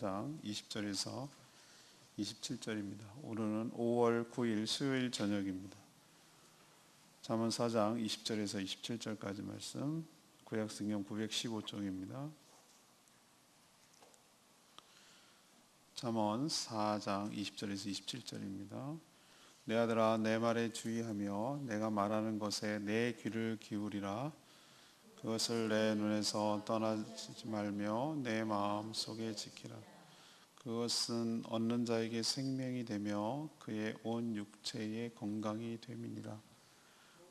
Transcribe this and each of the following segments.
장 20절에서 27절입니다. 오늘은 5월 9일 수요일 저녁입니다. 잠언 4장 20절에서 27절까지 말씀, 구약성경 915쪽입니다. 잠언 4장 20절에서 27절입니다. 내 아들아, 내 말에 주의하며 내가 말하는 것에 내 귀를 기울이라. 그것을 내 눈에서 떠나지 말며 내 마음 속에 지키라. 그것은 얻는 자에게 생명이 되며 그의 온 육체의 건강이 됨이니라.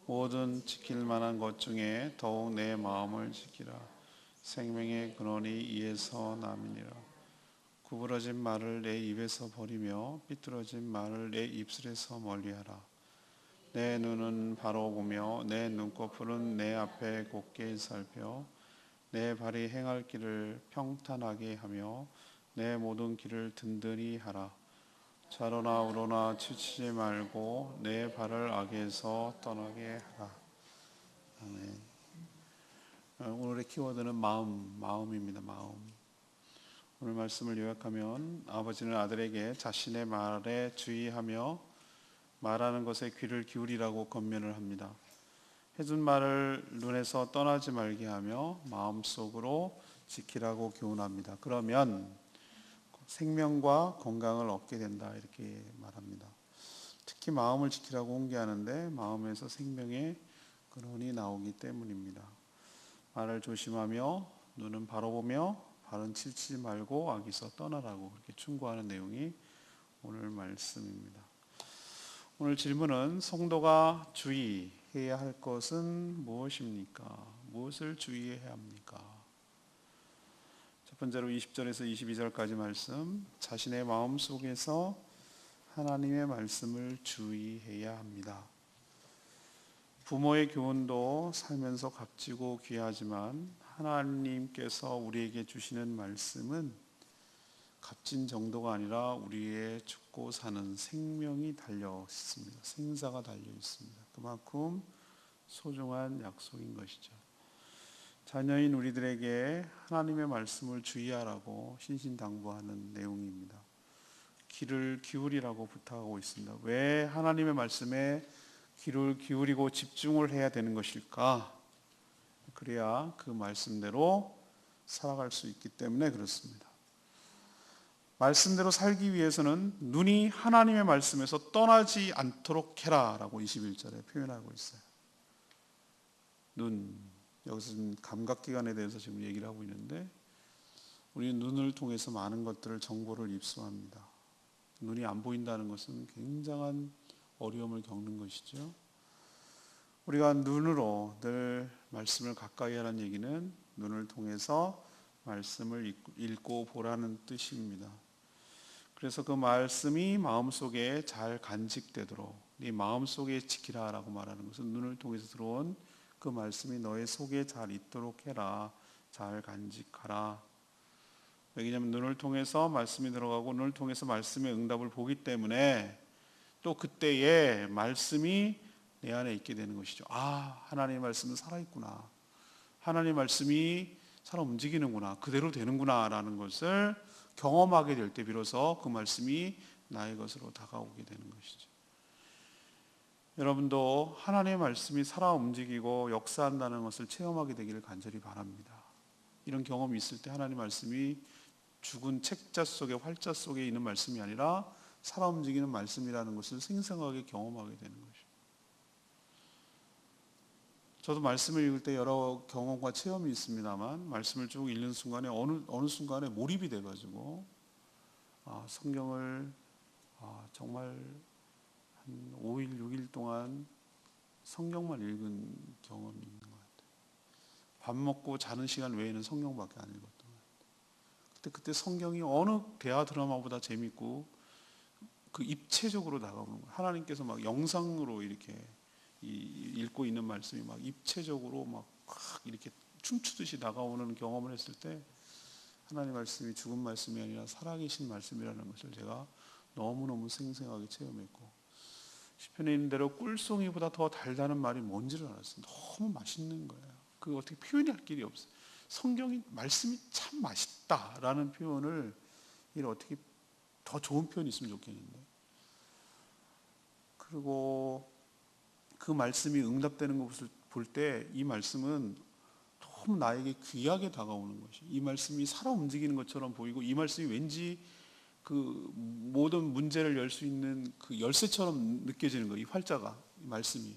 모든 지킬 만한 것 중에 더욱 내 마음을 지키라. 생명의 근원이 이에서 남이니라. 구부러진 말을 내 입에서 버리며 삐뚤어진 말을 내 입술에서 멀리하라. 내 눈은 바로 보며 내 눈꺼풀은 내 앞에 곧게 살펴 내 발이 행할 길을 평탄하게 하며 내 모든 길을 든든히 하라. 좌로나 우로나 치우치지 말고 내 발을 악에서 떠나게 하라. 아멘. 오늘의 키워드는 마음입니다. 마음. 오늘 말씀을 요약하면 아버지는 아들에게 자신의 말에 주의하며 말하는 것에 귀를 기울이라고 권면을 합니다. 해준 말을 눈에서 떠나지 말게 하며 마음속으로 지키라고 교훈합니다. 그러면 생명과 건강을 얻게 된다, 이렇게 말합니다. 특히 마음을 지키라고 홍계하는데 마음에서 생명의 근원이 나오기 때문입니다. 말을 조심하며 눈은 바로 보며 발은 치우치지 말고 악에서 떠나라고 그렇게 충고하는 내용이 오늘 말씀입니다. 오늘 질문은 성도가 주의해야 할 것은 무엇입니까? 무엇을 주의해야 합니까? 첫 번째로 20절에서 22절까지 말씀, 자신의 마음 속에서 하나님의 말씀을 주의해야 합니다. 부모의 교훈도 살면서 값지고 귀하지만 하나님께서 우리에게 주시는 말씀은 값진 정도가 아니라 우리의 죽고 사는 생명이 달려 있습니다. 생사가 달려 있습니다. 그만큼 소중한 약속인 것이죠. 자녀인 우리들에게 하나님의 말씀을 주의하라고 신신당부하는 내용입니다. 귀를 기울이라고 부탁하고 있습니다. 왜 하나님의 말씀에 귀를 기울이고 집중을 해야 되는 것일까? 그래야 그 말씀대로 살아갈 수 있기 때문에 그렇습니다. 말씀대로 살기 위해서는 눈이 하나님의 말씀에서 떠나지 않도록 해라 라고 21절에 표현하고 있어요. 눈, 여기서 지금 감각기관에 대해서 지금 얘기를 하고 있는데 우리는 눈을 통해서 많은 것들을 정보를 입수합니다. 눈이 안 보인다는 것은 굉장한 어려움을 겪는 것이죠. 우리가 눈으로 늘 말씀을 가까이 하라는 얘기는 눈을 통해서 말씀을 읽고 보라는 뜻입니다. 그래서 그 말씀이 마음속에 잘 간직되도록 네 마음속에 지키라 라고 말하는 것은 눈을 통해서 들어온 그 말씀이 너의 속에 잘 있도록 해라. 잘 간직하라. 왜냐하면 눈을 통해서 말씀이 들어가고 눈을 통해서 말씀의 응답을 보기 때문에 또 그때에 말씀이 내 안에 있게 되는 것이죠. 아, 하나님의 말씀은 살아있구나. 하나님의 말씀이 살아 움직이는구나. 그대로 되는구나 라는 것을 경험하게 될 때 비로소 그 말씀이 나의 것으로 다가오게 되는 것이죠. 여러분도 하나님의 말씀이 살아 움직이고 역사한다는 것을 체험하게 되기를 간절히 바랍니다. 이런 경험이 있을 때 하나님의 말씀이 죽은 책자 속에 활자 속에 있는 말씀이 아니라 살아 움직이는 말씀이라는 것을 생생하게 경험하게 되는 것이죠. 저도 말씀을 읽을 때 여러 경험과 체험이 있습니다만 말씀을 쭉 읽는 순간에 어느 순간에 몰입이 돼가지고 성경을 정말 한 5일, 6일 동안 성경만 읽은 경험이 있는 것 같아요. 밥 먹고 자는 시간 외에는 성경밖에 안 읽었던 것 같아요. 그때 성경이 어느 대화 드라마보다 재밌고 그 입체적으로 다가오는 거예요. 하나님께서 막 영상으로 이렇게 읽고 있는 말씀이 막 입체적으로 막 이렇게 춤추듯이 다가오는 경험을 했을 때 하나님 말씀이 죽은 말씀이 아니라 살아계신 말씀이라는 것을 제가 너무너무 생생하게 체험했고 시편에 있는 대로 꿀송이보다 더 달다는 말이 뭔지를 알았어요. 너무 맛있는 거예요. 그 어떻게 표현할 길이 없어요. 성경이 말씀이 참 맛있다라는 표현을 이를 어떻게 더 좋은 표현이 있으면 좋겠는데. 그리고 그 말씀이 응답되는 것을 볼 때 이 말씀은 너무 나에게 귀하게 다가오는 것이, 이 말씀이 살아 움직이는 것처럼 보이고, 이 말씀이 왠지 그 모든 문제를 열 수 있는 그 열쇠처럼 느껴지는 거예요. 이 활자가, 이 말씀이.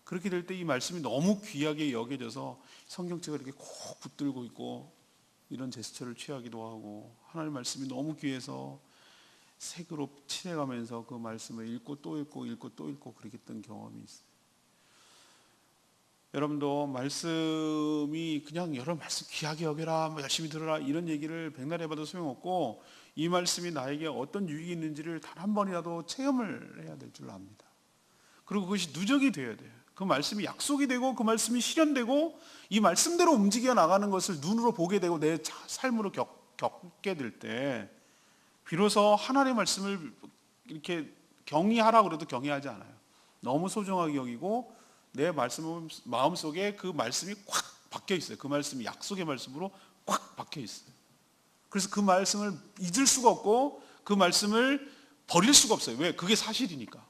그렇게 될 때 이 말씀이 너무 귀하게 여겨져서 성경책을 이렇게 꼭 붙들고 있고 이런 제스처를 취하기도 하고, 하나님의 말씀이 너무 귀해서 색으로 칠해가면서 그 말씀을 읽고 또 읽고 읽고 또 읽고 그렇게 했던 경험이 있어요. 여러분도 말씀이 그냥 여러 말씀 귀하게 여겨라, 뭐 열심히 들어라 이런 얘기를 백날 해봐도 소용없고, 이 말씀이 나에게 어떤 유익이 있는지를 단 한 번이라도 체험을 해야 될 줄 압니다. 그리고 그것이 누적이 되어야 돼요. 그 말씀이 약속이 되고 그 말씀이 실현되고 이 말씀대로 움직여 나가는 것을 눈으로 보게 되고 내 삶으로 겪게 될 때 비로소 하나님의 말씀을 이렇게 경외하라 그래도 경외하지 않아요. 너무 소중하게 여기고 내 마음속에 그 말씀이 꽉 박혀 있어요. 그 말씀이 약속의 말씀으로 꽉 박혀 있어요. 그래서 그 말씀을 잊을 수가 없고 그 말씀을 버릴 수가 없어요. 왜? 그게 사실이니까.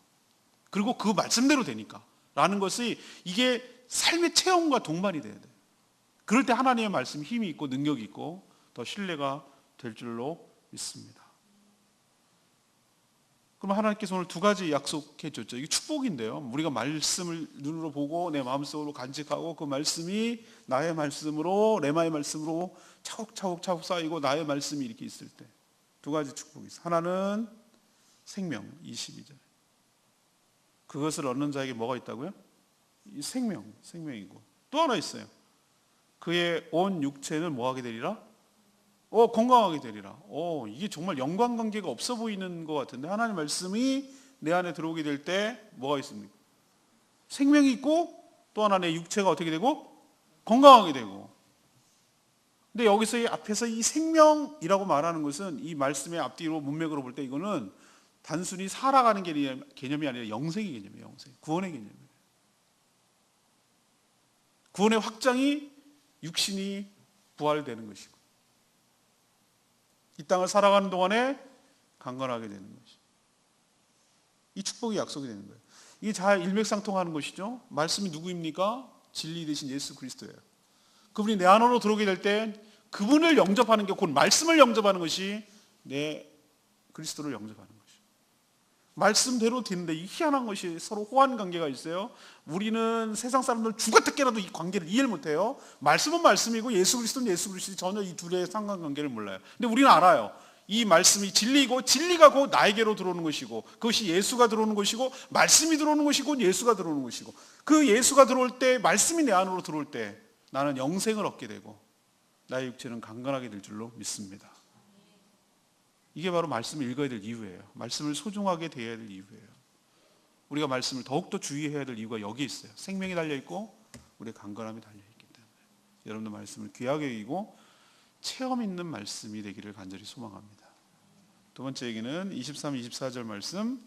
그리고 그 말씀대로 되니까 라는 것이, 이게 삶의 체험과 동반이 돼야 돼요. 그럴 때 하나님의 말씀이 힘이 있고 능력이 있고 더 신뢰가 될 줄로 믿습니다. 그럼 하나님께서 오늘 두 가지 약속해 줬죠. 이게 축복인데요. 우리가 말씀을 눈으로 보고 내 마음속으로 간직하고 그 말씀이 나의 말씀으로, 레마의 말씀으로 차곡차곡 쌓이고 나의 말씀이 이렇게 있을 때 두 가지 축복이 있어요. 하나는 생명, 22절. 그것을 얻는 자에게 뭐가 있다고요? 이 생명이고 또 하나 있어요. 그의 온 육체는 뭐하게 되리라? 건강하게 되리라. 이게 정말 연관관계가 없어 보이는 것 같은데 하나님 말씀이 내 안에 들어오게 될 때 뭐가 있습니까? 생명이 있고 또 하나 내 육체가 어떻게 되고 건강하게 되고. 근데 여기서 이 앞에서 이 생명이라고 말하는 것은 이 말씀의 앞뒤로 문맥으로 볼 때 이거는 단순히 살아가는 개념이 아니라 영생의 개념이에요. 영생. 구원의 개념이에요. 구원의 확장이 육신이 부활되는 것이고 이 땅을 살아가는 동안에 강건하게 되는 것이, 이 축복이 약속이 되는 거예요. 이게 잘 일맥상통하는 것이죠. 말씀이 누구입니까? 진리 되신 예수 그리스도예요. 그분이 내 안으로 들어오게 될 때 그분을 영접하는 게, 곧 말씀을 영접하는 것이 내 그리스도를 영접하는 것이죠. 말씀대로 되는데 이 희한한 것이 서로 호환 관계가 있어요. 우리는 세상 사람들 죽었다 깨라도 이 관계를 이해를 못해요. 말씀은 말씀이고 예수 그리스도는 예수 그리스도, 전혀 이 둘의 상관관계를 몰라요. 근데 우리는 알아요. 이 말씀이 진리이고 진리가 곧 나에게로 들어오는 것이고 그것이 예수가 들어오는 것이고 말씀이 들어오는 것이고 예수가 들어오는 것이고, 그 예수가 들어올 때, 말씀이 내 안으로 들어올 때 나는 영생을 얻게 되고 나의 육체는 강건하게 될 줄로 믿습니다. 이게 바로 말씀을 읽어야 될 이유예요. 말씀을 소중하게 대해야 될 이유예요. 우리가 말씀을 더욱더 주의해야 될 이유가 여기 있어요. 생명이 달려있고 우리의 강건함이 달려있기 때문에 여러분도 말씀을 귀하게 여기고 체험 있는 말씀이 되기를 간절히 소망합니다. 두 번째 얘기는 23, 24절 말씀,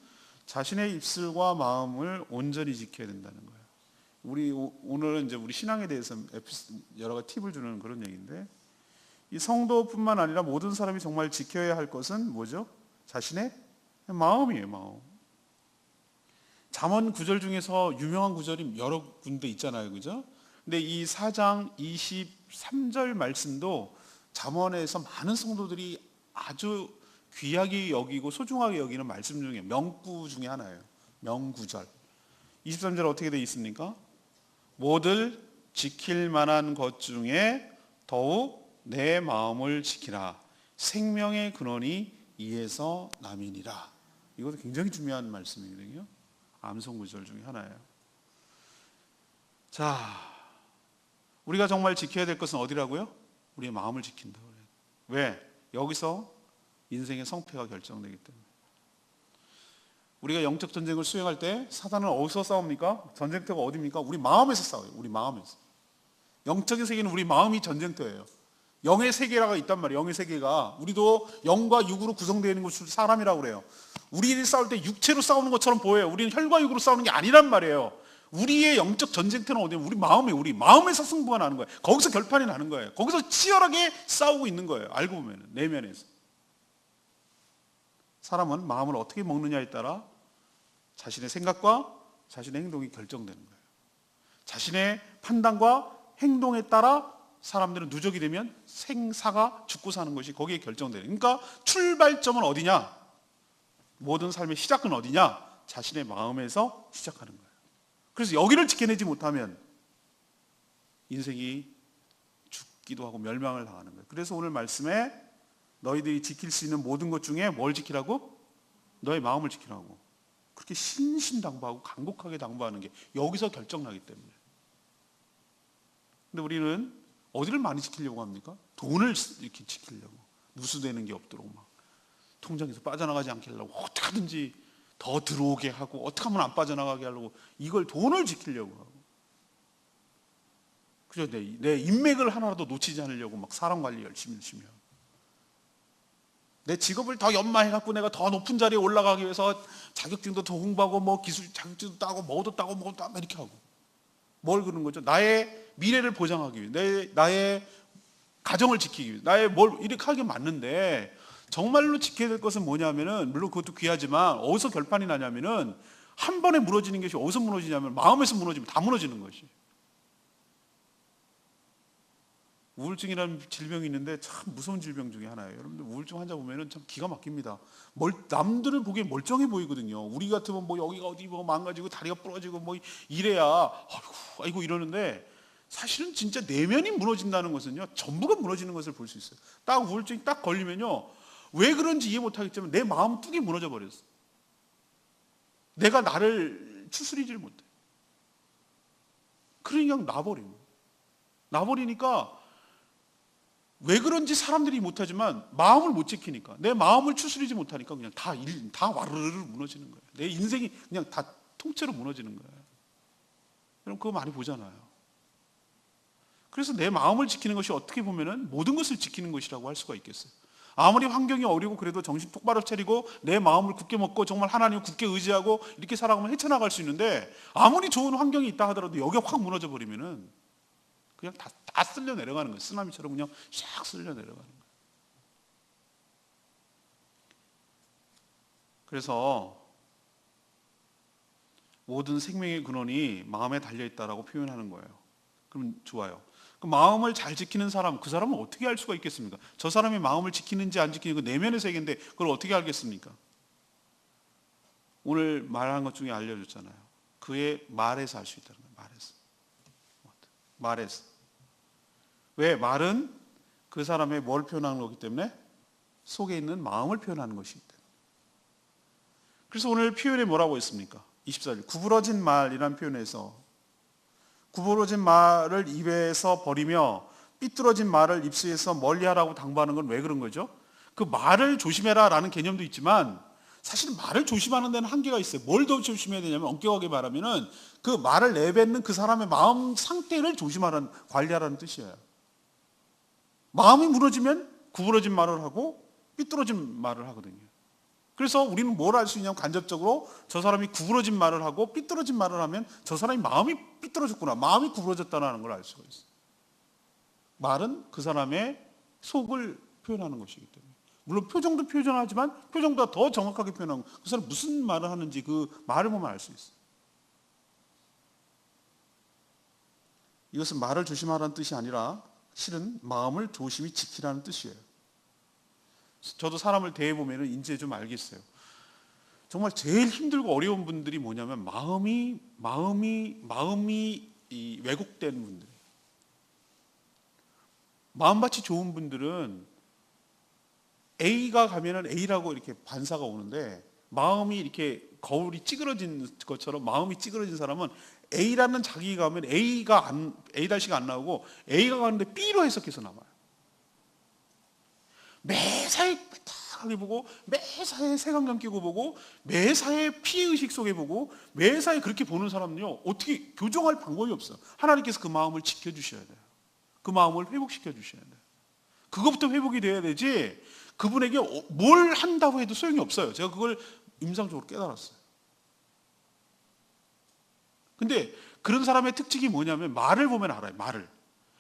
자신의 입술과 마음을 온전히 지켜야 된다는 거예요. 오늘은 이제 우리 신앙에 대해서 여러 가지 팁을 주는 그런 얘기인데, 이 성도뿐만 아니라 모든 사람이 정말 지켜야 할 것은 뭐죠? 자신의 마음이에요. 마음. 잠언 구절 중에서 유명한 구절이 여러 군데 있잖아요. 그죠? 근데 이 4장 23절 말씀도 잠언에서 많은 성도들이 아주 귀하게 여기고 소중하게 여기는 말씀 중에 명구 중에 하나예요. 명구절. 23절 어떻게 되어 있습니까? 모들 지킬 만한 것 중에 더욱 내 마음을 지키라. 생명의 근원이 이에서 남이니라. 이것도 굉장히 중요한 말씀이거든요. 암송구절 중에 하나예요. 자, 우리가 정말 지켜야 될 것은 어디라고요? 우리의 마음을 지킨다 그래요. 왜? 여기서 인생의 성패가 결정되기 때문에. 우리가 영적 전쟁을 수행할 때 사단은 어디서 싸웁니까? 전쟁터가 어디입니까? 우리 마음에서 싸워요. 우리 마음에서. 영적인 세계는 우리 마음이 전쟁터예요. 영의 세계가 있단 말이에요. 영의 세계가. 우리도 영과 육으로 구성되어 있는 것을 사람이라고 그래요. 우리를 싸울 때 육체로 싸우는 것처럼 보여요. 우리는 혈과 육으로 싸우는 게 아니란 말이에요. 우리의 영적 전쟁터는 어디냐면 우리 마음이에요. 우리 마음에서 승부가 나는 거예요. 거기서 결판이 나는 거예요. 거기서 치열하게 싸우고 있는 거예요. 알고 보면 내면에서. 사람은 마음을 어떻게 먹느냐에 따라 자신의 생각과 자신의 행동이 결정되는 거예요. 자신의 판단과 행동에 따라 사람들은 누적이 되면 생사가 죽고 사는 것이 거기에 결정되는 거예요. 그러니까 출발점은 어디냐? 모든 삶의 시작은 어디냐? 자신의 마음에서 시작하는 거예요. 그래서 여기를 지켜내지 못하면 인생이 죽기도 하고 멸망을 당하는 거예요. 그래서 오늘 말씀에 너희들이 지킬 수 있는 모든 것 중에 뭘 지키라고? 너의 마음을 지키라고. 그렇게 신신당부하고 간곡하게 당부하는 게 여기서 결정나기 때문에. 근데 우리는 어디를 많이 지키려고 합니까? 돈을 이렇게 지키려고. 누수되는 게 없도록 막 통장에서 빠져나가지 않게 하려고 어떻게 하든지 더 들어오게 하고 어떻게 하면 안 빠져나가게 하려고 이걸 돈을 지키려고 하고. 그죠? 내 인맥을 하나라도 놓치지 않으려고 막 사람 관리 열심히 하고. 내 직업을 더 연마해갖고 내가 더 높은 자리에 올라가기 위해서 자격증도 더 공부하고 뭐 기술 자격증도 따고 뭐도 따고 이렇게 하고. 뭘 그런 거죠? 나의 미래를 보장하기 위해, 나의 가정을 지키기 위해, 나의 뭘 이렇게 하게 맞는데 정말로 지켜야 될 것은 뭐냐면은 물론 그것도 귀하지만 어디서 결판이 나냐면은 한 번에 무너지는 것이 어디서 무너지냐면 마음에서 무너지면 다 무너지는 것이. 우울증이라는 질병이 있는데 참 무서운 질병 중에 하나예요. 여러분들 우울증 환자 보면은 참 기가 막힙니다. 남들을 보기에 멀쩡해 보이거든요. 우리 같으면 뭐 여기가 어디 뭐 망가지고 다리가 부러지고 뭐 이래야 아이고 이러는데 사실은 진짜 내면이 무너진다는 것은요 전부가 무너지는 것을 볼 수 있어요. 딱 우울증이 딱 걸리면요 왜 그런지 이해 못하겠지만 내 마음 뚝이 무너져 버렸어. 내가 나를 추스리질 못해. 그러니까 나버리니까 왜 그런지 사람들이 못하지만 마음을 못 지키니까 내 마음을 추스리지 못하니까 그냥 다 와르르 무너지는 거예요. 내 인생이 그냥 다 통째로 무너지는 거예요. 여러분 그거 많이 보잖아요. 그래서 내 마음을 지키는 것이 어떻게 보면은 모든 것을 지키는 것이라고 할 수가 있겠어요. 아무리 환경이 어리고 그래도 정신 똑바로 차리고 내 마음을 굳게 먹고 정말 하나님을 굳게 의지하고 이렇게 살아가면 헤쳐나갈 수 있는데 아무리 좋은 환경이 있다 하더라도 여기가 확 무너져 버리면은 그냥 다 쓸려 내려가는 거예요. 쓰나미처럼 그냥 샥 쓸려 내려가는 거예요. 그래서 모든 생명의 근원이 마음에 달려있다라고 표현하는 거예요. 그럼 좋아요. 그 마음을 잘 지키는 사람, 그 사람은 어떻게 알 수가 있겠습니까? 저 사람이 마음을 지키는지 안 지키는지 그 내면의 세계인데 그걸 어떻게 알겠습니까? 오늘 말한 것 중에 알려줬잖아요. 그의 말에서 알 수 있다는 거예요. 말에서. 왜? 말은 그 사람의 뭘 표현하는 거기 때문에 속에 있는 마음을 표현하는 것이기 때문에. 그래서 오늘 표현에 뭐라고 했습니까? 24절 구부러진 말이라는 표현에서 구부러진 말을 입에서 버리며 삐뚤어진 말을 입술에서 멀리하라고 당부하는 건 왜 그런 거죠? 그 말을 조심해라 라는 개념도 있지만 사실 말을 조심하는 데는 한계가 있어요. 뭘 더 조심해야 되냐면 엄격하게 말하면은 그 말을 내뱉는 그 사람의 마음 상태를 조심하라는, 관리하라는 뜻이에요. 마음이 무너지면 구부러진 말을 하고 삐뚤어진 말을 하거든요. 그래서 우리는 뭘 알 수 있냐면 간접적으로 저 사람이 구부러진 말을 하고 삐뚤어진 말을 하면 저 사람이 마음이 삐뚤어졌구나, 마음이 구부러졌다는 걸 알 수가 있어요. 말은 그 사람의 속을 표현하는 것이기 때문에. 물론 표정도 표현하지만 표정보다 더 정확하게 표현하고 그 사람이 무슨 말을 하는지 그 말을 보면 알 수 있어요. 이것은 말을 조심하라는 뜻이 아니라 실은 마음을 조심히 지키라는 뜻이에요. 저도 사람을 대해보면 이제 좀 알겠어요. 정말 제일 힘들고 어려운 분들이 뭐냐면 마음이 이 왜곡된 분들. 마음밭이 좋은 분들은 A가 가면은 A라고 이렇게 반사가 오는데 마음이 이렇게 거울이 찌그러진 것처럼 마음이 찌그러진 사람은 A라는 자기가 가면 A-가 안 나오고 A가 가는데 B로 해석해서 남아요. 매사에 삐딱하게 보고 매사에 색안경 끼고 보고 매사에 피해의식 속에 보고 매사에 그렇게 보는 사람은요 어떻게 교정할 방법이 없어요. 하나님께서 그 마음을 지켜주셔야 돼요. 그 마음을 회복시켜 주셔야 돼요. 그것부터 회복이 돼야 되지 그분에게 뭘 한다고 해도 소용이 없어요. 제가 그걸 임상적으로 깨달았어요. 근데 그런 사람의 특징이 뭐냐면 말을 보면 알아요. 말을.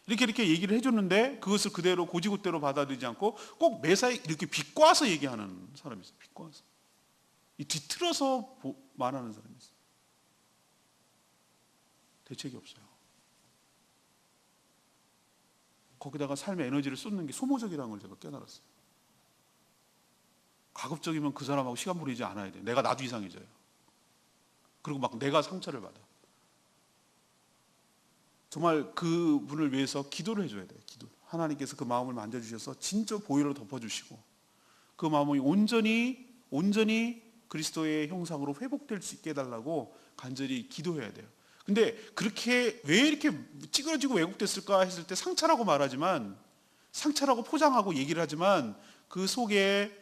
이렇게 얘기를 해줬는데 그것을 그대로 고지고대로 받아들이지 않고 꼭 매사에 이렇게 비꼬아서 얘기하는 사람이 있어요. 비꼬아서. 이 뒤틀어서 말하는 사람이 있어요. 대책이 없어요. 거기다가 삶의 에너지를 쏟는 게 소모적이라는 걸 제가 깨달았어요. 가급적이면 그 사람하고 시간 보내지 않아야 돼요. 내가 나도 이상해져요. 그리고 막 내가 상처를 받아. 정말 그 분을 위해서 기도를 해줘야 돼요. 기도. 하나님께서 그 마음을 만져주셔서 진짜 보혈로 덮어주시고 그 마음이 온전히 그리스도의 형상으로 회복될 수 있게 해달라고 간절히 기도해야 돼요. 근데 그렇게 왜 이렇게 찌그러지고 왜곡됐을까 했을 때 상처라고 말하지만, 상처라고 포장하고 얘기를 하지만 그 속에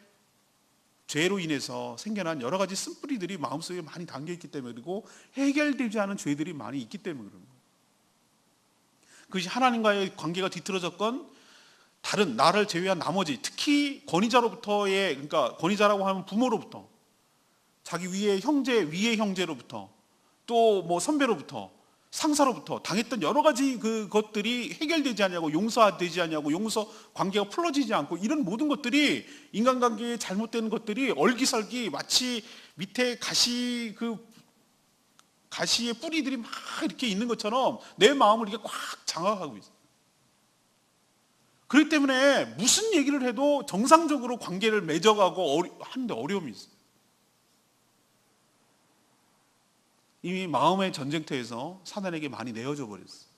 죄로 인해서 생겨난 여러 가지 쓴뿌리들이 마음속에 많이 담겨있기 때문에, 그리고 해결되지 않은 죄들이 많이 있기 때문에 그런 거예요. 그것이 하나님과의 관계가 뒤틀어졌건 다른 나를 제외한 나머지, 특히 권위자로부터의, 그러니까 권위자라고 하면 부모로부터, 자기 위의 형제로부터, 또 뭐 선배로부터, 상사로부터 당했던 여러 가지 그것들이 해결되지 않냐고, 용서되지 않냐고, 용서 관계가 풀어지지 않고, 이런 모든 것들이, 인간관계에 잘못된 것들이 얼기설기 마치 밑에 가시의 뿌리들이 막 이렇게 있는 것처럼 내 마음을 이렇게 꽉 장악하고 있어요. 그렇기 때문에 무슨 얘기를 해도 정상적으로 관계를 맺어가고 하는데 어려움이 있어요. 이미 마음의 전쟁터에서 사단에게 많이 내어져 버렸어요.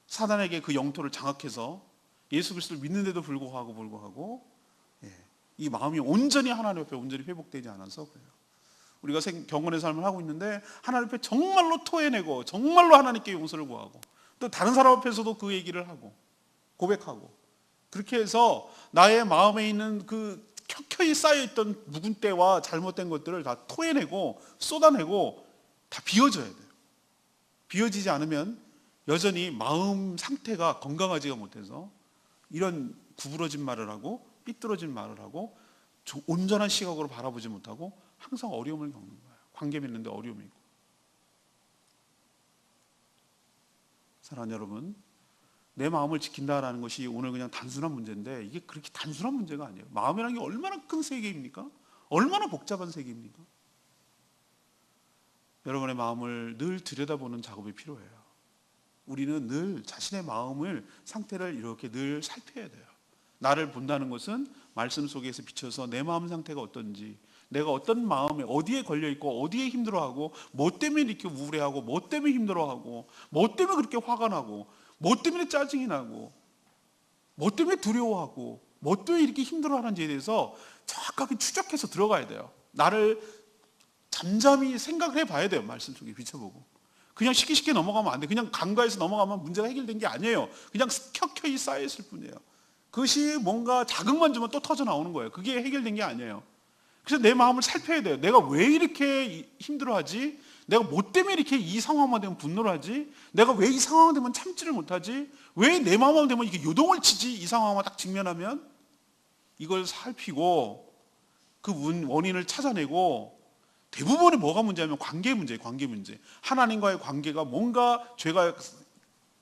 사단에게 그 영토를 장악해서 예수 그리스도를 믿는데도 불구하고 이 마음이 온전히 하나님 앞에 온전히 회복되지 않아서 그래요. 우리가 경건의 삶을 하고 있는데 하나님 앞에 정말로 토해내고 정말로 하나님께 용서를 구하고 또 다른 사람 앞에서도 그 얘기를 하고 고백하고, 그렇게 해서 나의 마음에 있는 그 켜켜이 쌓여있던 묵은 때와 잘못된 것들을 다 토해내고 쏟아내고 다 비워져야 돼요. 비워지지 않으면 여전히 마음 상태가 건강하지가 못해서 이런 구부러진 말을 하고 삐뚤어진 말을 하고 온전한 시각으로 바라보지 못하고 항상 어려움을 겪는 거예요. 관계 맺는데 어려움이 있고. 사랑하는 여러분, 내 마음을 지킨다라는 것이 오늘 그냥 단순한 문제인데 이게 그렇게 단순한 문제가 아니에요. 마음이라는 게 얼마나 큰 세계입니까? 얼마나 복잡한 세계입니까? 여러분의 마음을 늘 들여다보는 작업이 필요해요. 우리는 늘 자신의 마음을, 상태를 이렇게 늘 살펴야 돼요. 나를 본다는 것은 말씀 속에서 비춰서 내 마음 상태가 어떤지, 내가 어떤 마음에 어디에 걸려있고 어디에 힘들어하고, 뭐 때문에 이렇게 우울해하고, 뭐 때문에 힘들어하고, 뭐 때문에 그렇게 화가 나고, 뭐 때문에 짜증이 나고, 뭐 때문에 두려워하고, 뭐 때문에 이렇게 힘들어하는지에 대해서 정확하게 추적해서 들어가야 돼요. 나를 잠잠히 생각을 해봐야 돼요. 말씀 속에 비춰보고. 그냥 쉽게 넘어가면 안 돼요. 그냥 간과해서 넘어가면 문제가 해결된 게 아니에요. 그냥 켜켜이 쌓여있을 뿐이에요. 그것이 뭔가 자극만 주면 또 터져 나오는 거예요. 그게 해결된 게 아니에요. 그래서 내 마음을 살펴야 돼요. 내가 왜 이렇게 힘들어하지? 내가 뭐 때문에 이렇게 이 상황만 되면 분노를 하지? 내가 왜 이 상황만 되면 참지를 못하지? 왜 내 마음만 되면 이렇게 요동을 치지? 이 상황만 딱 직면하면? 이걸 살피고 그 원인을 찾아내고, 대부분의 뭐가 문제냐면 관계 문제예요. 관계 문제. 하나님과의 관계가 뭔가 죄가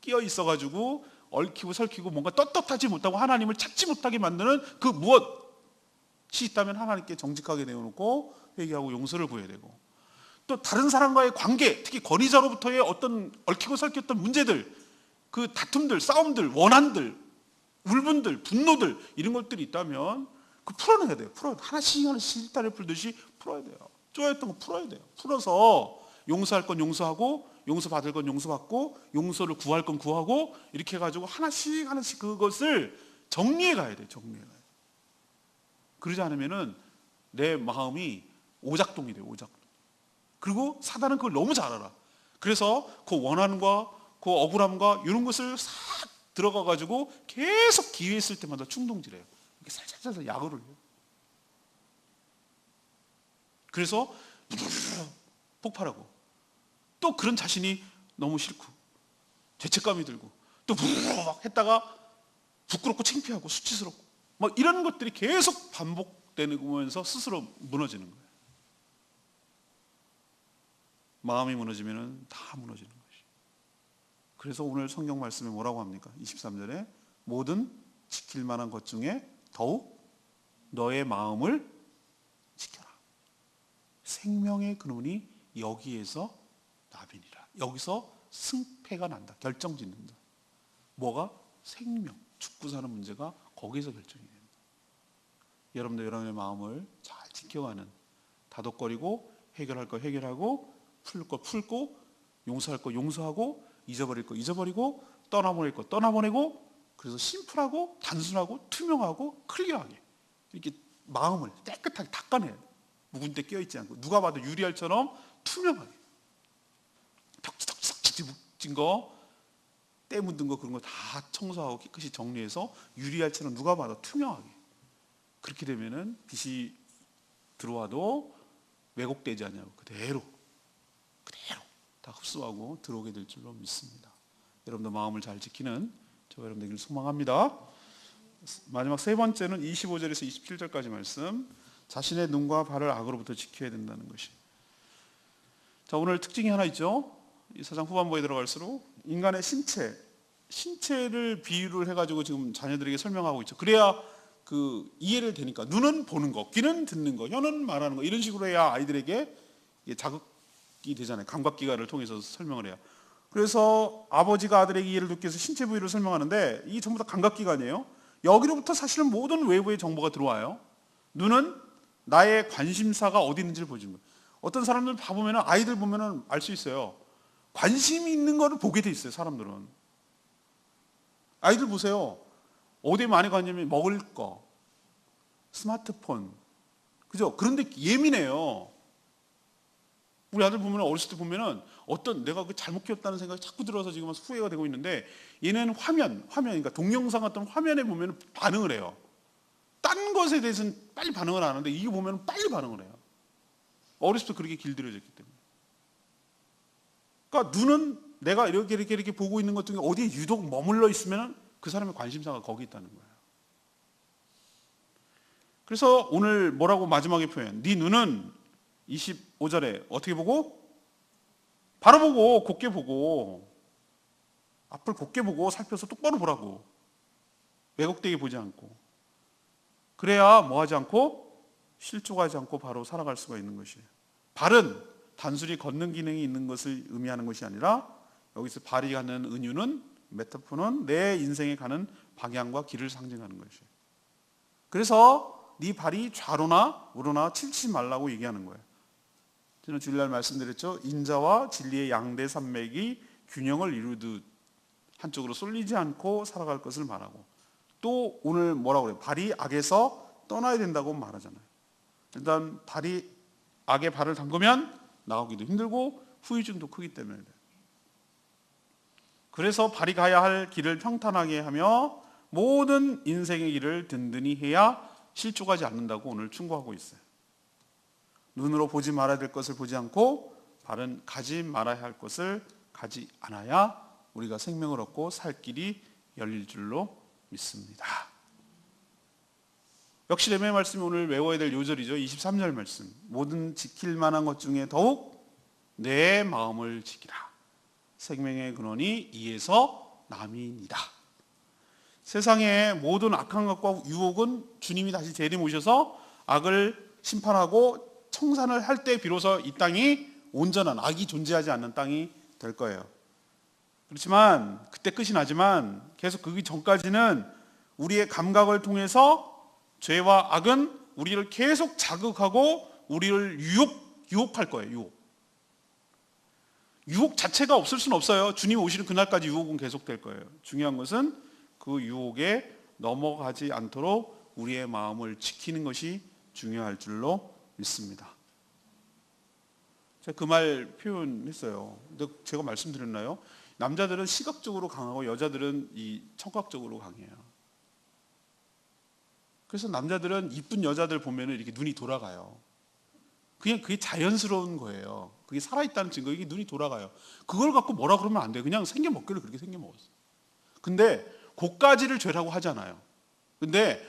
끼어 있어가지고 얽히고 설키고 뭔가 떳떳하지 못하고 하나님을 찾지 못하게 만드는 그 무엇이 있다면 하나님께 정직하게 내어놓고 회개하고 용서를 구해야 되고, 또 다른 사람과의 관계, 특히 권위자로부터의 어떤 얽히고 설켰던 문제들, 그 다툼들, 싸움들, 원한들, 울분들, 분노들, 이런 것들이 있다면 그 풀어내야 돼요. 하나씩 실타래 풀듯이 풀어야 돼요. 쪼였던 거 풀어야 돼요. 풀어서 용서할 건 용서하고, 용서받을 건 용서받고, 용서를 구할 건 구하고, 이렇게 해가지고 하나씩 그것을 정리해 가야 돼요. 정리해 가야 돼요. 그러지 않으면은 내 마음이 오작동이 돼요. 오작동. 그리고 사단은 그걸 너무 잘 알아. 그래서 그 원한과 그 억울함과 이런 것을 싹 들어가가지고 계속 기회 있을 때마다 충동질해요. 이렇게 살살 야구를 해요. 그래서 폭발하고, 또 그런 자신이 너무 싫고 죄책감이 들고 또 막 했다가 부끄럽고 창피하고 수치스럽고 막 이런 것들이 계속 반복되면서 스스로 무너지는 거예요. 마음이 무너지면 다 무너지는 것이. 그래서 오늘 성경 말씀에 뭐라고 합니까? 23절에 모든 지킬 만한 것 중에 더욱 너의 마음을 지켜라. 생명의 근원이 여기에서 나비니라. 여기서 승패가 난다. 결정짓는다. 뭐가? 생명. 죽고 사는 문제가 거기서 결정이 됩니다. 여러분도 여러분의 마음을 잘 지켜가는, 다독거리고 해결할 거 해결하고 풀 거 풀고 용서할 거 용서하고 잊어버릴 거 잊어버리고 떠나보낼 거 떠나보내고, 그래서 심플하고 단순하고 투명하고 클리어하게 이렇게 마음을 깨끗하게 닦아내야 돼요. 묵은 데 껴있지 않고 누가 봐도 유리알처럼 투명하게, 덕지덕지 묵진 거, 때 묻은 거 그런 거 다 청소하고 깨끗이 정리해서 유리알처럼 누가 봐도 투명하게, 그렇게 되면은 빛이 들어와도 왜곡되지 않냐고 그대로 다 흡수하고 들어오게 될 줄로 믿습니다. 여러분도 마음을 잘 지키는 저 여러분 되기를 소망합니다. 마지막 세 번째는 25절에서 27절까지 말씀, 자신의 눈과 발을 악으로부터 지켜야 된다는 것이. 자, 오늘 특징이 하나 있죠. 이 4장 후반부에 들어갈수록 인간의 신체를 비유를 해가지고 지금 자녀들에게 설명하고 있죠. 그래야 그 이해를 되니까. 눈은 보는 거, 귀는 듣는 거, 혀는 말하는 거, 이런 식으로 해야 아이들에게 자극이 되잖아요. 감각기관을 통해서 설명을 해야. 그래서 아버지가 아들에게 이해를 돕기 위해서 신체 부위를 설명하는데 이게 전부 다 감각기관이에요. 여기로부터 사실은 모든 외부의 정보가 들어와요. 눈은 나의 관심사가 어디 있는지를 보여주는 거예요. 어떤 사람들 봐보면, 아이들 보면 알 수 있어요. 관심이 있는 거를 보게 돼 있어요. 사람들은. 아이들 보세요. 어디에 많이 관심이, 먹을 거, 스마트폰, 그죠? 그런데 예민해요. 우리 아들 보면, 어렸을 때 보면은 어떤 내가 그 잘못 키웠다는 생각이 자꾸 들어서 지금 후회가 되고 있는데, 얘는 화면, 그러니까 동영상 같은 화면에 보면 반응을 해요. 딴 것에 대해서는 빨리 반응을 안 하는데 이게 보면 빨리 반응을 해요. 어렸을 때 그렇게 길들여졌기 때문에. 그러니까 눈은 내가 이렇게 보고 있는 것 중에 어디에 유독 머물러 있으면 그 사람의 관심사가 거기 있다는 거예요. 그래서 오늘 뭐라고 마지막에 표현, 네 눈은 25절에 어떻게 보고? 바로 보고, 곱게 보고, 앞을 곱게 보고 살펴서 똑바로 보라고. 왜곡되게 보지 않고. 그래야 뭐 하지 않고? 실족하지 않고 바로 살아갈 수가 있는 것이에요. 발은 단순히 걷는 기능이 있는 것을 의미하는 것이 아니라, 여기서 발이 가는 은유는, 메타포는 내 인생에 가는 방향과 길을 상징하는 것이에요. 그래서 네 발이 좌로나 우로나 치지 말라고 얘기하는 거예요. 저는 주일날 말씀드렸죠. 인자와 진리의 양대 산맥이 균형을 이루듯 한쪽으로 쏠리지 않고 살아갈 것을 말하고, 또 오늘 뭐라고 그래요? 발이 악에서 떠나야 된다고 말하잖아요. 일단 발이 악의 발을 담그면 나오기도 힘들고 후유증도 크기 때문에 그래요. 그래서 발이 가야 할 길을 평탄하게 하며 모든 인생의 길을 든든히 해야 실족하지 않는다고 오늘 충고하고 있어요. 눈으로 보지 말아야 될 것을 보지 않고, 발은 가지 말아야 할 것을 가지 않아야 우리가 생명을 얻고 살 길이 열릴 줄로 믿습니다. 역시 레위의 말씀이 오늘 외워야 될 요절이죠. 23절 말씀. 모든 지킬 만한 것 중에 더욱 내 마음을 지키라. 생명의 근원이 이에서 남이니라. 세상의 모든 악한 것과 유혹은 주님이 다시 재림오셔서 악을 심판하고 청산을 할 때 비로소 이 땅이 온전한, 악이 존재하지 않는 땅이 될 거예요. 그렇지만 그때 끝이 나지만 계속 그 전까지는 우리의 감각을 통해서 죄와 악은 우리를 계속 자극하고 우리를 유혹할 거예요. 유혹 자체가 없을 수는 없어요. 주님 오시는 그날까지 유혹은 계속될 거예요. 중요한 것은 그 유혹에 넘어가지 않도록 우리의 마음을 지키는 것이 중요할 줄로 믿습니다. 제가 그 말 표현했어요. 근데 제가 말씀드렸나요? 남자들은 시각적으로 강하고 여자들은 이 청각적으로 강해요. 그래서 남자들은 이쁜 여자들 보면 이렇게 눈이 돌아가요. 그냥 그게 자연스러운 거예요. 그게 살아있다는 증거, 이게 눈이 돌아가요. 그걸 갖고 뭐라 그러면 안 돼요. 그냥 생겨먹기를 그렇게 생겨먹었어요. 근데 고가지를 죄라고 하잖아요. 근데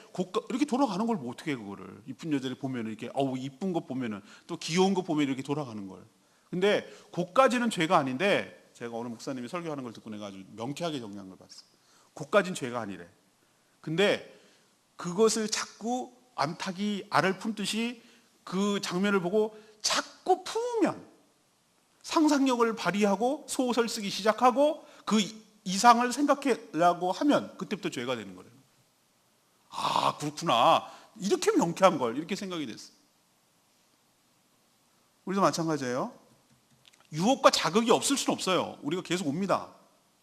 이렇게 돌아가는 걸 뭐 어떻게 해, 그거를. 이쁜 여자를 보면 이렇게, 이쁜 거 보면은, 또 귀여운 거 보면 이렇게 돌아가는 걸. 근데 고가지는 죄가 아닌데, 제가 어느 목사님이 설교하는 걸 듣고 내가 아주 명쾌하게 정리한 걸 봤어요. 고가지는 죄가 아니래. 근데 그것을 자꾸 암탉이 알을 품듯이 그 장면을 보고 자꾸 품으면 상상력을 발휘하고 소설 쓰기 시작하고 그 이상을 생각하려고 하면 그때부터 죄가 되는 거예요. 아, 그렇구나. 이렇게 명쾌한 걸 이렇게 생각이 됐어요. 우리도 마찬가지예요. 유혹과 자극이 없을 수는 없어요. 우리가 계속 옵니다.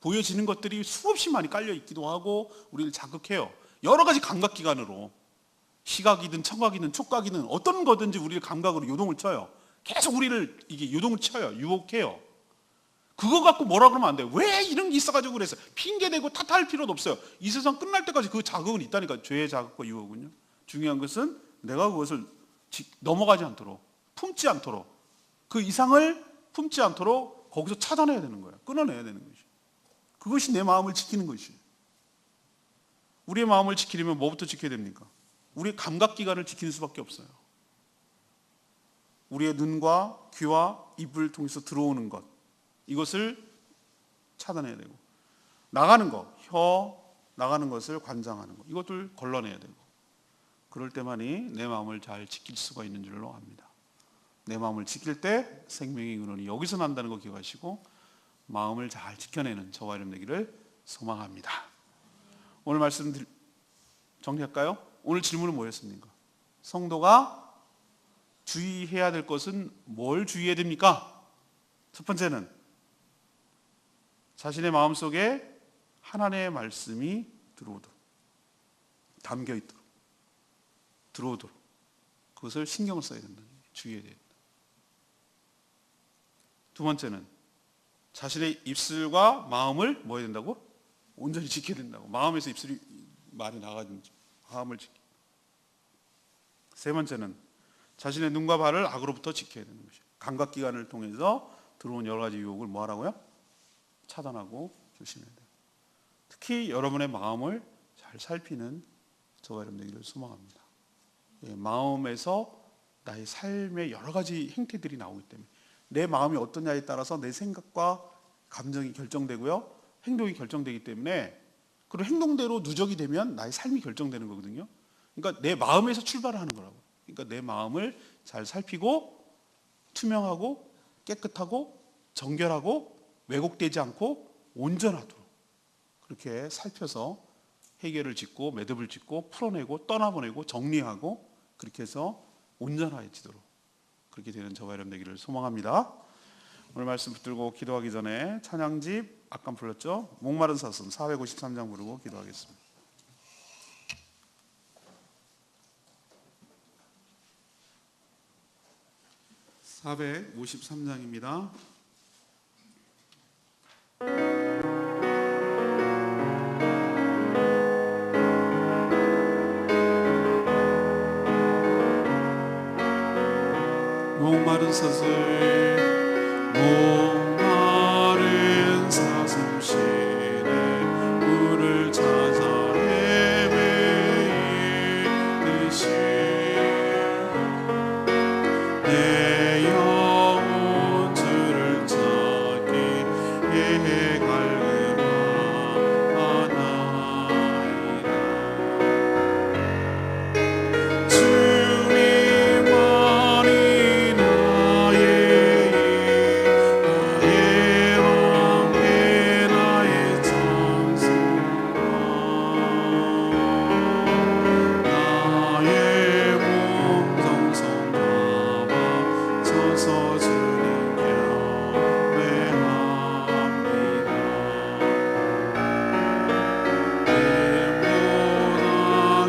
보여지는 것들이 수없이 많이 깔려 있기도 하고 우리를 자극해요. 여러 가지 감각기관으로, 시각이든 청각이든 촉각이든 어떤 거든지 우리를 감각으로 요동을 쳐요. 계속 우리를 이게 요동을 쳐요. 유혹해요. 그거 갖고 뭐라 그러면 안 돼요. 왜 이런 게 있어가지고 그랬어요. 핑계대고 탓할 필요도 없어요. 이 세상 끝날 때까지 그 자극은 있다니까. 죄의 자극과 유혹은요. 중요한 것은 내가 그것을 넘어가지 않도록, 품지 않도록, 그 이상을 품지 않도록 거기서 차단해야 되는 거예요. 끊어내야 되는 것이에요. 그것이 내 마음을 지키는 것이에요. 우리의 마음을 지키려면 뭐부터 지켜야 됩니까? 우리의 감각기관을 지키는 수밖에 없어요. 우리의 눈과 귀와 입을 통해서 들어오는 것, 이것을 차단해야 되고, 나가는 것, 혀 나가는 것을 관장하는 것, 이것들 걸러내야 되고, 그럴 때만이 내 마음을 잘 지킬 수가 있는 줄로 압니다. 내 마음을 지킬 때 생명의 근원이 여기서 난다는 거 기억하시고 마음을 잘 지켜내는 저와 여러분 되기를 소망합니다. 오늘 말씀 정리할까요? 오늘 질문은 뭐였습니까? 성도가 주의해야 될 것은 뭘 주의해야 됩니까? 첫 번째는 자신의 마음속에 하나님의 말씀이 들어오도록, 담겨 있도록, 들어오도록 그것을 신경을 써야 된다. 주의해야 된다. 두 번째는 자신의 입술과 마음을 뭐 해야 된다고? 온전히 지켜야 된다고. 마음에서 입술이 말이 나가든지 마음을 지켜. 세 번째는 자신의 눈과 발을 악으로부터 지켜야 되는 것이에요. 감각기관을 통해서 들어온 여러 가지 유혹을 뭐 하라고요? 차단하고 조심해야 돼요. 특히 여러분의 마음을 잘 살피는 저와 여러분 되기를 소망합니다. 마음에서 나의 삶의 여러 가지 행태들이 나오기 때문에 내 마음이 어떠냐에 따라서 내 생각과 감정이 결정되고요, 행동이 결정되기 때문에 그리고 행동대로 누적이 되면 나의 삶이 결정되는 거거든요. 그러니까 내 마음에서 출발하는 거라고. 그러니까 내 마음을 잘 살피고 투명하고 깨끗하고 정결하고 왜곡되지 않고 온전하도록 그렇게 살펴서 해결을 짓고 매듭을 짓고 풀어내고 떠나보내고 정리하고 그렇게 해서 온전해지도록 그렇게 되는 저와 여러분 되기를 소망합니다. 오늘 말씀 붙들고 기도하기 전에 찬양집 아까 불렀죠? 목마른 사슴 453장 부르고 기도하겠습니다. 453장입니다. 목마른 사슴 목마른 사슴 시내 물을 찾아 헤매이듯이 내 영혼 주를 찾기에 갈급하나이다. 주님만이 나의 왕께 나의 장수라. 나의 몸 정성 담아 서서 주님 경배합니다.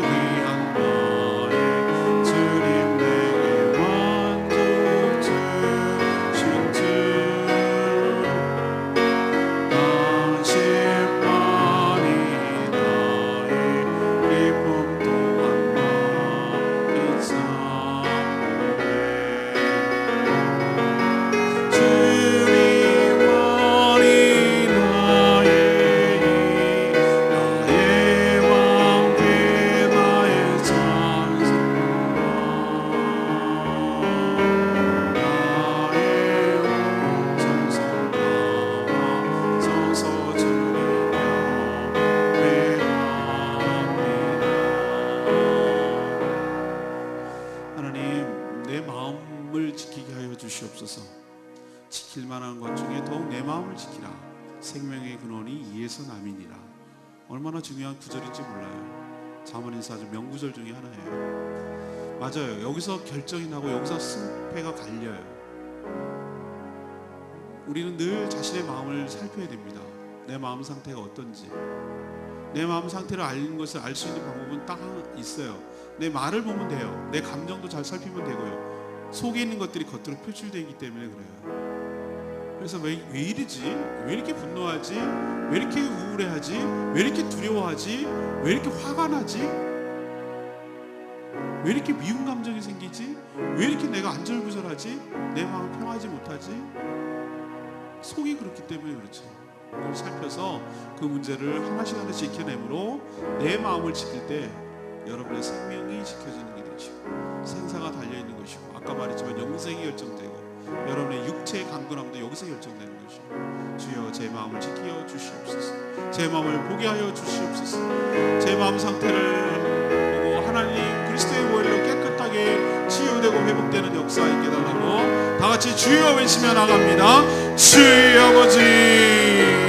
님보다 귀한 나의 주님 내게 만족 주신 주 당신만이 나의 기쁨 또한 나의 찬송에 주님만이 나의 왕께 나의 장수라. 나의 온 정성 담아 서서 주님 경배합니다. 하나님, 내 마음을 지키게 하여 주시옵소서. 지킬 만한 것 중에 더욱 내 마음을 지키라. 생명의 근원이 이에서 남이니라. 얼마나 중요한 구절인지 몰라요. 잠언에서 아주 명구절 중에 하나예요. 맞아요. 여기서 결정이 나고 여기서 승패가 갈려요. 우리는 늘 자신의 마음을 살펴야 됩니다. 내 마음 상태가 어떤지. 내 마음 상태를 아는 것을 알 수 있는 방법은 딱 하나 있어요. 내 말을 보면 돼요. 내 감정도 잘 살피면 되고요. 속에 있는 것들이 겉으로 표출되기 때문에 그래요. 그래서 왜 이러지? 왜 이렇게 분노하지? 왜 이렇게 우울해하지? 왜 이렇게 두려워하지? 왜 이렇게 화가 나지? 왜 이렇게 미운 감정이 생기지? 왜 이렇게 내가 안절부절하지? 내 마음 평하지 못하지? 속이 그렇기 때문에 그렇죠. 그걸 살펴서 그 문제를 하나씩 하나씩 지켜내므로 내 마음을 지킬 때 여러분의 생명이 지켜지는 게 되죠. 생사가 달려있는 것이고, 아까 말했지만 영생이 결정되고 여러분의 육체의 강건함도 여기서 결정되는 것이고, 주여 제 마음을 지켜 주시옵소서. 제 마음을 보게 하여 주시옵소서. 제 마음 상태를 보고 하나님 그리스도의 보혈로 깨끗하게 치유되고 회복되는 역사 있게 달라고 다같이 주여 외치며 나갑니다. 주의 아버지,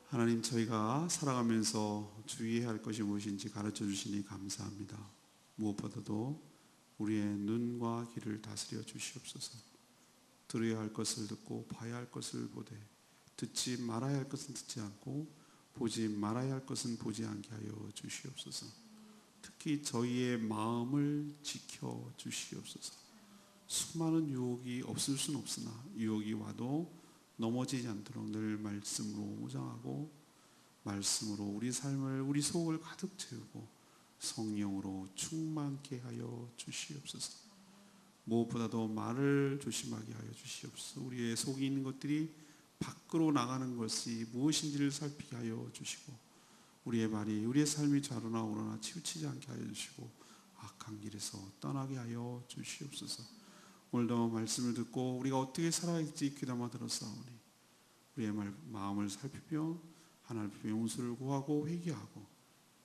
하나님, 저희가 살아가면서 주의해야 할 것이 무엇인지 가르쳐 주시니 감사합니다. 무엇보다도 우리의 눈과 귀를 다스려 주시옵소서. 들어야 할 것을 듣고 봐야 할 것을 보되, 듣지 말아야 할 것은 듣지 않고 보지 말아야 할 것은 보지 않게 하여 주시옵소서. 특히 저희의 마음을 지켜 주시옵소서. 수많은 유혹이 없을 수는 없으나 유혹이 와도 넘어지지 않도록 늘 말씀으로 무장하고 말씀으로 우리 삶을, 우리 속을 가득 채우고 성령으로 충만케 하여 주시옵소서. 무엇보다도 말을 조심하게 하여 주시옵소서. 우리의 속에 있는 것들이 밖으로 나가는 것이 무엇인지를 살피게 하여 주시고, 우리의 말이, 우리의 삶이 좌로나 우로나 치우치지 않게 하여 주시고 악한 길에서 떠나게 하여 주시옵소서. 오늘도 말씀을 듣고 우리가 어떻게 살아야 할지 귀담아 들었사오니 우리의 마음을 살피며 하나님 앞에 용서를 구하고 회개하고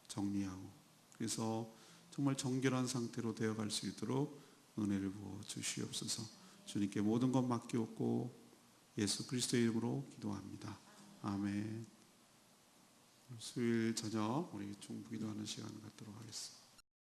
정리하고, 그래서 정말 정결한 상태로 되어갈 수 있도록 은혜를 부어 주시옵소서. 주님께 모든 것 맡기옵고 예수 그리스도의 이름으로 기도합니다. 아멘. 수요일 저녁 우리 중부 기도하는 시간 갖도록 하겠습니다.